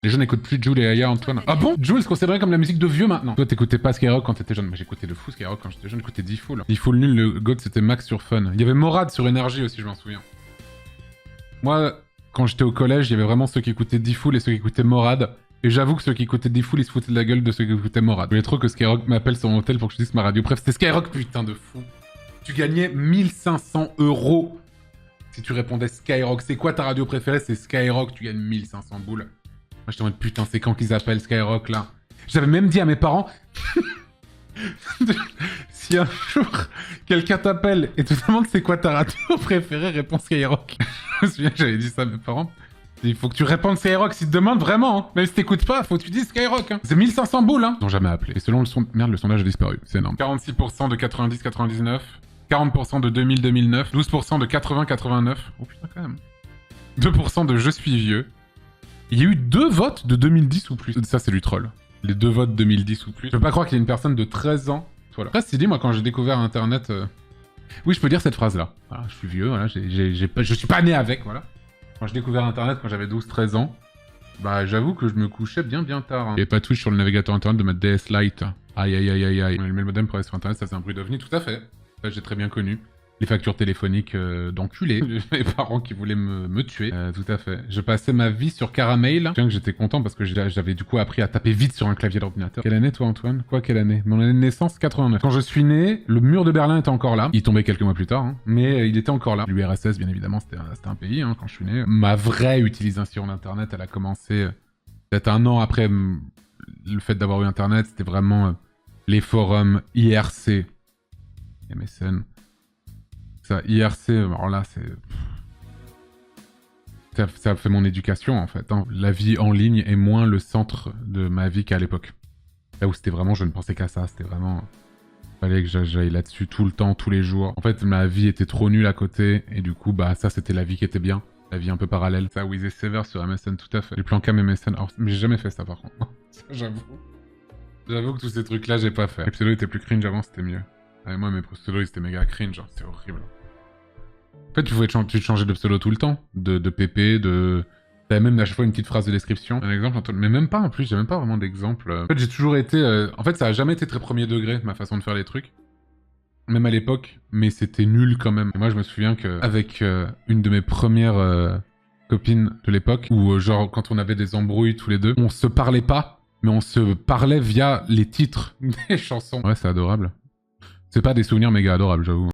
Les jeunes n'écoutent plus Jul et Aya, Antoine. Ah bon? Jul se considérait comme la musique de vieux maintenant. Toi, t'écoutais pas Skyrock quand t'étais jeune. Moi, j'écoutais de fou Skyrock quand j'étais jeune. J'écoutais D-Fool. D-Fool nul, le GOAT, c'était Max sur Fun. Il y avait Morad sur Énergie aussi, je m'en souviens. Moi, quand j'étais au collège, il y avait vraiment ceux qui écoutaient D-Fool et ceux qui écoutaient Morad. Et j'avoue que ceux qui écoutaient D-Fool, ils se foutaient de la gueule de ceux qui écoutaient Morad. Je voulais trop que Skyrock m'appelle sur mon hôtel pour que je dise ma radio. Bref, c'était Skyrock, putain de fou. Tu gagnais 1500 € si tu répondais Skyrock. C'est quoi ta radio préférée? C'est Skyrock, tu gagnes 1500 boules. Moi, j'étais en mode, putain, c'est quand qu'ils appellent Skyrock, là? J'avais même dit à mes parents... si un jour, quelqu'un t'appelle et te demande c'est quoi ta radio préférée, réponds Skyrock. Je me souviens, j'avais dit ça à mes parents. Il faut que tu répondes Skyrock s'ils te demandent vraiment. Hein. Même si t'écoutes pas, faut que tu dises Skyrock. Hein. C'est 1500 boules, hein. Ils n'ont jamais appelé. Et selon le son... Merde, le sondage a disparu. C'est énorme. 46% de 90-99. 40% de 2000-2009. 12% de 80-89. Oh putain, quand même. 2% de je suis vieux. Il y a eu 2 votes de 2010 ou plus. Ça, c'est du troll. Les 2 votes 2010 ou plus. Je peux pas croire qu'il y ait une personne de 13 ans. Voilà. Après, c'est dit, moi, quand j'ai découvert Internet... Oui, je peux dire cette phrase-là. Voilà, je suis vieux, voilà, je suis pas né avec, voilà. Quand j'ai découvert Internet, quand j'avais 12-13 ans, bah, j'avoue que je me couchais bien tard. Hein. Il n'y avait pas de touche sur le navigateur Internet de mettre DS Lite. Aïe, aïe, aïe, aïe, aïe. On allumait le modem pour aller sur Internet, ça c'est un bruit d'ovni, tout à fait. Ça, j'ai très bien connu. Les factures téléphoniques d'enculés. Mes parents qui voulaient me tuer. Tout à fait. Je passais ma vie sur Caramel. Je tiens que j'étais content parce que j'avais du coup appris à taper vite sur un clavier d'ordinateur. Quelle année toi Antoine? Quoi, quelle année? Mon année de naissance, 89. Quand je suis né, le mur de Berlin était encore là. Il tombait quelques mois plus tard, hein. Mais il était encore là. L'URSS, bien évidemment, c'était un pays hein, quand je suis né. Ma vraie utilisation d'Internet, elle a commencé peut-être un an après le fait d'avoir eu Internet. C'était vraiment les forums IRC, MSN. Ça, IRC, alors là, c'est... Ça fait mon éducation, en fait. Hein. La vie en ligne est moins le centre de ma vie qu'à l'époque. Là où c'était vraiment, je ne pensais qu'à ça. C'était vraiment... Fallait que j'aille là-dessus tout le temps, tous les jours. En fait, ma vie était trop nulle à côté. Et du coup, bah, ça, c'était la vie qui était bien. La vie un peu parallèle. Ça, Wizzy Sever sur MSN, tout à fait. Les plans cam MSN. Alors, mais j'ai jamais fait ça, par contre. Ça, j'avoue. J'avoue que tous ces trucs-là, j'ai pas fait. Les pseudos étaient plus cringe avant, c'était mieux. Et moi, mes pseudos, ils étaient méga cringe. C'est horrible. En fait, tu pouvais te changer de pseudo tout le temps. De PP, de... T'avais même à chaque fois une petite phrase de description. Un exemple, Antoine. Mais même pas en plus, j'ai même pas vraiment d'exemple. En fait, j'ai toujours été... En fait, ça a jamais été très premier degré, ma façon de faire les trucs. Même à l'époque, mais c'était nul quand même. Et moi, je me souviens qu'avec une de mes premières copines de l'époque, où genre, quand on avait des embrouilles tous les deux, on se parlait pas, mais on se parlait via les titres des chansons. Ouais, c'est adorable. C'est pas des souvenirs méga adorables, j'avoue.